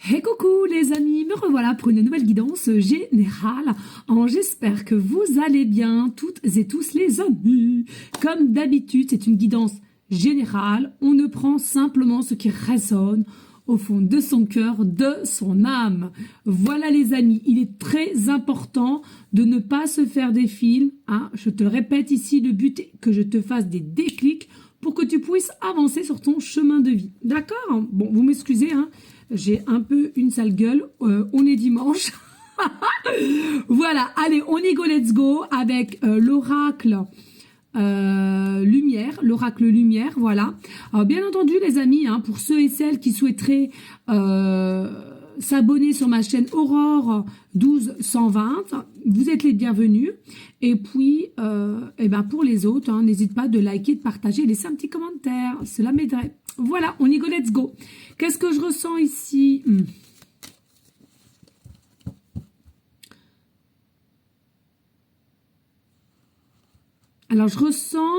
Hey coucou les amis, me revoilà pour une nouvelle guidance générale. J'espère que vous allez bien toutes et tous les amis. Comme d'habitude, c'est une guidance générale. On ne prend simplement ce qui résonne au fond de son cœur, de son âme. Voilà les amis, il est très important de ne pas se faire des films. Je te le répète ici, le but est que je te fasse des déclics pour que tu puisses avancer sur ton chemin de vie. D'accord? Bon, vous m'excusez, j'ai un peu une sale gueule, on est dimanche. Voilà, allez, on y go, let's go, avec l'oracle lumière, voilà. Alors, bien entendu, les amis, pour ceux et celles qui souhaiteraient s'abonner sur ma chaîne Aurore 1220, vous êtes les bienvenus. Et puis, pour les autres, n'hésite pas de liker, de partager, laisser un petit commentaire, cela m'aiderait. Voilà, on y go, let's go. Qu'est-ce que je ressens ici? Alors, je ressens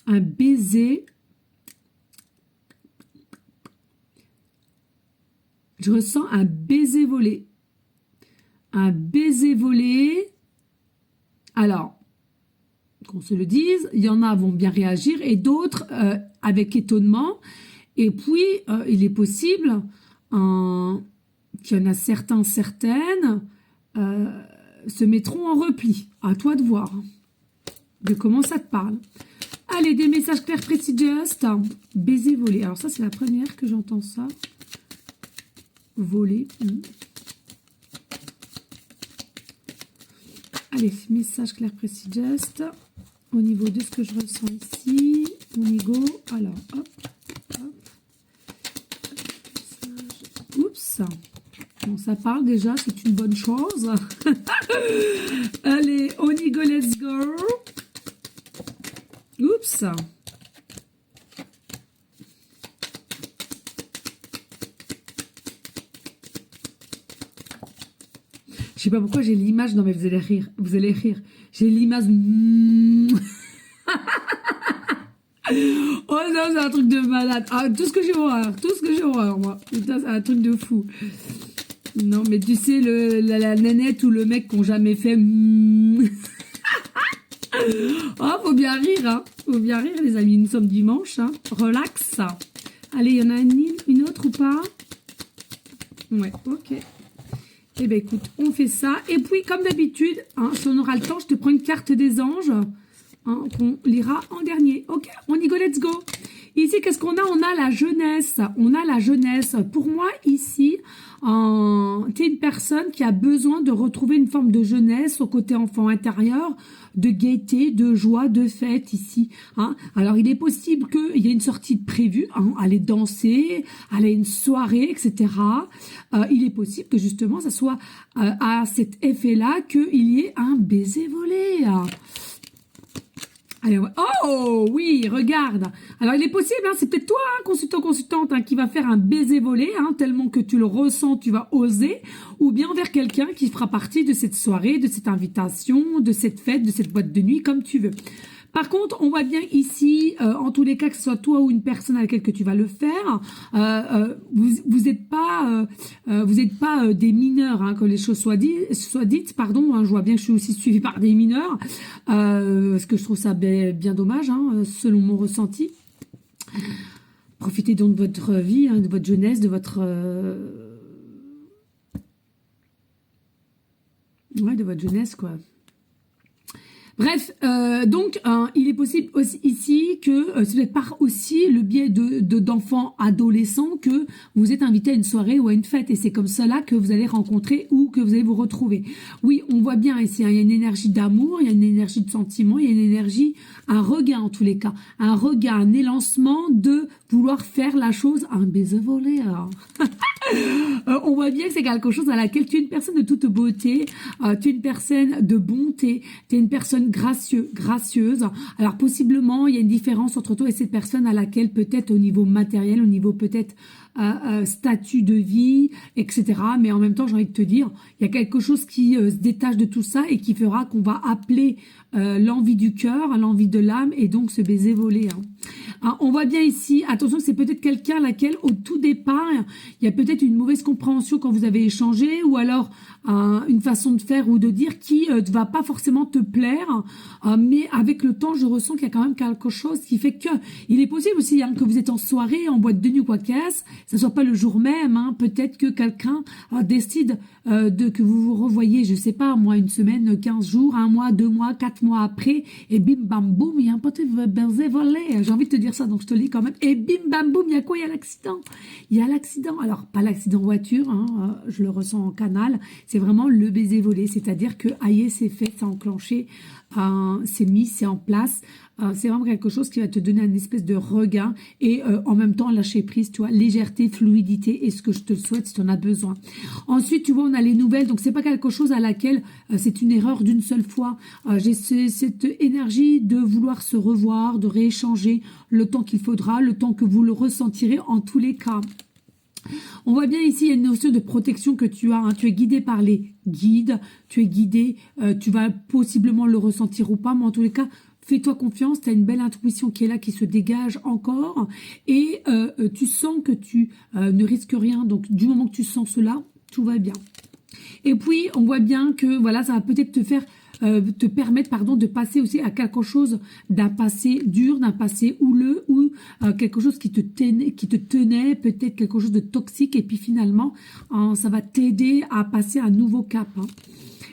un baiser. Je ressens un baiser volé. Un baiser volé. Alors, qu'on se le dise, il y en a vont bien réagir et d'autres avec étonnement. Et puis, il est possible qu'il y en a certaines se mettront en repli. À toi de voir de comment ça te parle. Allez, des messages clairs, précis, just. Baiser volé. Alors ça, c'est la première que j'entends ça. Voler. Allez, message clair, précis, just. Au niveau de ce que je ressens ici, on y go. Alors, hop. Oups. Bon, ça parle déjà, c'est une bonne chose. Allez, on y go, let's go. Oups. Je sais pas pourquoi j'ai l'image. Non mais vous allez rire. Vous allez rire. J'ai l'image. Oh non, c'est un truc de malade. Tout ce que j'ai horreur, moi. Putain, c'est un truc de fou. Non, mais tu sais, la nénette ou le mec qui n'ont jamais fait... faut bien rire, Faut bien rire, les amis. Nous sommes dimanche, Relax. Allez, il y en a une autre ou pas? Ouais, ok. Eh bien, écoute, on fait ça. Et puis, comme d'habitude, si on aura le temps, je te prends une carte des anges. Qu'on lira en dernier. Ok, on y go, let's go. Ici, qu'est-ce qu'on a? On a la jeunesse. On a la jeunesse. Pour moi, ici, tu es une personne qui a besoin de retrouver une forme de jeunesse au côté enfant intérieur, de gaieté, de joie, de fête ici. Alors, il est possible qu'il y ait une sortie de prévue, aller danser, aller à une soirée, etc. Il est possible que justement, ça soit à cet effet-là qu'il y ait un baiser volé. Allez, oh oui, regarde. Alors il est possible, c'est peut-être toi, consultante, qui va faire un baiser volé, tellement que tu le ressens, tu vas oser, ou bien vers quelqu'un qui fera partie de cette soirée, de cette invitation, de cette fête, de cette boîte de nuit, comme tu veux. Par contre, on voit bien ici, en tous les cas, que ce soit toi ou une personne à laquelle que tu vas le faire, vous n'êtes pas, des mineurs, que les choses soient dites, pardon. Je vois bien que je suis aussi suivie par des mineurs, parce que je trouve ça bien dommage, selon mon ressenti. Profitez donc de votre vie, de votre jeunesse, de votre de votre jeunesse, quoi. Bref, donc il est possible aussi ici que c'est peut-être par aussi le biais d'enfants adolescents que vous êtes invité à une soirée ou à une fête, et c'est comme cela que vous allez rencontrer ou que vous allez vous retrouver. Oui, on voit bien ici, il y a une énergie d'amour, il y a une énergie de sentiment, il y a une énergie, un regain en tous les cas, un regain, un élancement de vouloir faire la chose, un baiser volé. On voit bien que c'est quelque chose à laquelle tu es une personne de toute beauté, tu es une personne de bonté, tu es une personne gracieuse. Alors possiblement, il y a une différence entre toi et cette personne à laquelle peut-être au niveau matériel, au niveau peut-être statut de vie, etc. Mais en même temps, j'ai envie de te dire, il y a quelque chose qui se détache de tout ça et qui fera qu'on va appeler l'envie du cœur, l'envie de l'âme, et donc ce baiser volé. On voit bien ici, attention, c'est peut-être quelqu'un à laquelle au tout départ, il y a peut-être peut-être une mauvaise compréhension quand vous avez échangé, ou alors une façon de faire ou de dire qui ne va pas forcément te plaire, mais avec le temps, je ressens qu'il y a quand même quelque chose qui fait que il est possible aussi que vous êtes en soirée, en boîte de nuit ou quoi qu'est-ce, ça soit pas le jour même, peut-être que quelqu'un décide que vous vous revoyez, je sais pas, moi, une semaine, 15 jours, 1 mois, 2 mois, 4 mois après, et bim bam boum, il y a un pote volé. J'ai envie de te dire ça, donc je te le dis quand même. Et bim bam boum, il y a quoi? Il y a l'accident. Il y a l'accident. Alors, pas l'accident voiture, je le ressens en canal, c'est vraiment le baiser volé, c'est-à-dire que aïe, c'est fait, c'est enclenché, c'est mis, c'est en place. C'est vraiment quelque chose qui va te donner une espèce de regain et en même temps lâcher prise, tu vois, légèreté, fluidité, et ce que je te souhaite si tu en as besoin. Ensuite, tu vois, on a les nouvelles, donc c'est pas quelque chose à laquelle c'est une erreur d'une seule fois. J'ai cette énergie de vouloir se revoir, de rééchanger le temps qu'il faudra, le temps que vous le ressentirez en tous les cas. On voit bien ici, il y a une notion de protection que tu as. Tu es guidé par les guides, tu es guidé, tu vas possiblement le ressentir ou pas, mais en tous les cas, fais-toi confiance, tu as une belle intuition qui est là, qui se dégage encore, et tu sens que tu ne risques rien. Donc, du moment que tu sens cela, tout va bien. Et puis, on voit bien que voilà, ça va peut-être te permettre de passer aussi à quelque chose d'un passé dur, d'un passé houleux, ou quelque chose qui te tenait, peut-être quelque chose de toxique, et puis finalement, ça va t'aider à passer à un nouveau cap.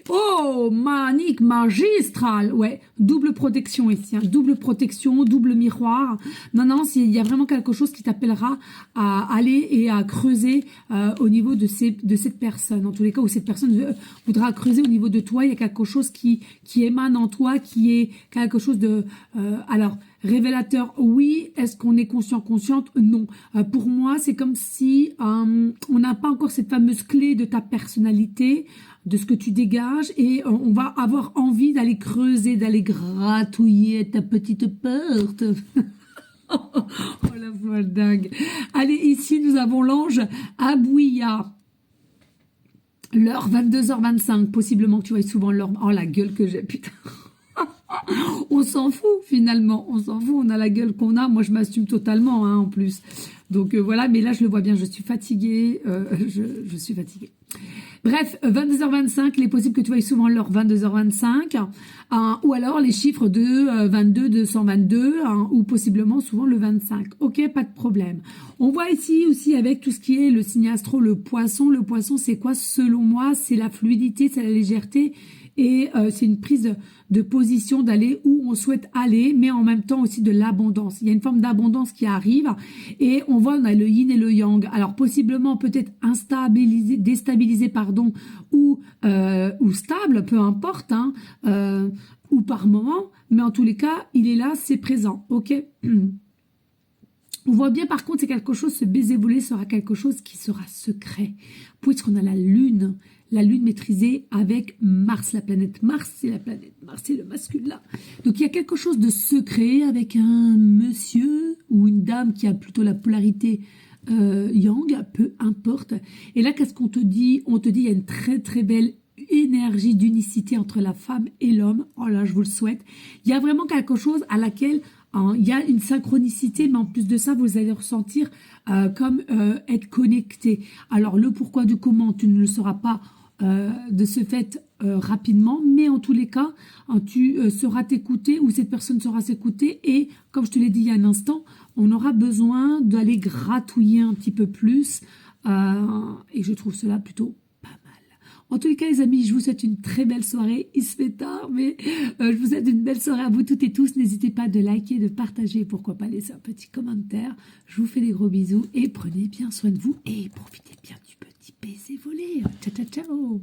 Oh, manique magistral, ouais, double protection ici, double protection, double miroir. Non, il y a vraiment quelque chose qui t'appellera à aller et à creuser au niveau de cette personne. En tous les cas, où cette personne voudra creuser au niveau de toi, il y a quelque chose qui émane en toi, qui est quelque chose de... alors, révélateur, oui. Est-ce qu'on est consciente? Non. Pour moi, c'est comme si on n'a pas encore cette fameuse clé de ta personnalité, de ce que tu dégages, et on va avoir envie d'aller creuser, d'aller gratouiller ta petite porte. Oh la folle dingue. Allez, ici nous avons l'ange Abouya. L'heure 22h25, possiblement que tu vois souvent l'heure. Oh la gueule que j'ai, putain. On s'en fout finalement, on s'en fout, on a la gueule qu'on a, moi je m'assume totalement en plus. Donc voilà, mais là je le vois bien, je suis fatiguée, je suis fatiguée. Bref, 22h25, il est possible que tu voyes souvent l'heure 22h25, ou alors les chiffres de 22, 222, ou possiblement souvent le 25. Ok, pas de problème. On voit ici aussi avec tout ce qui est le signe astro, le poisson. Le poisson, c'est quoi? Selon moi, c'est la fluidité, c'est la légèreté, et c'est une prise de position d'aller où on souhaite aller, mais en même temps aussi de l'abondance. Il y a une forme d'abondance qui arrive, et on voit, on a le yin et le yang. Alors possiblement peut-être déstabilisé, ou stable, peu importe, ou par moment, mais en tous les cas, il est là, c'est présent, ok. On voit bien par contre, c'est quelque chose, ce baiser volé sera quelque chose qui sera secret, puisqu'on a la lune maîtrisée avec Mars, la planète Mars, c'est la planète Mars, c'est le masculin. Donc il y a quelque chose de secret avec un monsieur ou une dame qui a plutôt la polarité yang, peu importe. Et là, qu'est-ce qu'on te dit? On te dit, il y a une très très belle énergie d'unicité entre la femme et l'homme. Oh là, je vous le souhaite. Il y a vraiment quelque chose à laquelle il y a une synchronicité, mais en plus de ça, vous allez ressentir comme être connecté. Alors, le pourquoi du comment, tu ne le sauras pas de ce fait rapidement, mais en tous les cas, tu sauras t'écouter, ou cette personne saura s'écouter, et comme je te l'ai dit il y a un instant, on aura besoin d'aller gratouiller un petit peu plus, et je trouve cela plutôt pas mal. En tous les cas, les amis, je vous souhaite une très belle soirée. Il se fait tard, mais je vous souhaite une belle soirée à vous toutes et tous. N'hésitez pas de liker, de partager, pourquoi pas laisser un petit commentaire. Je vous fais des gros bisous et prenez bien soin de vous et profitez bien du petit baiser volé. Ciao, ciao, ciao.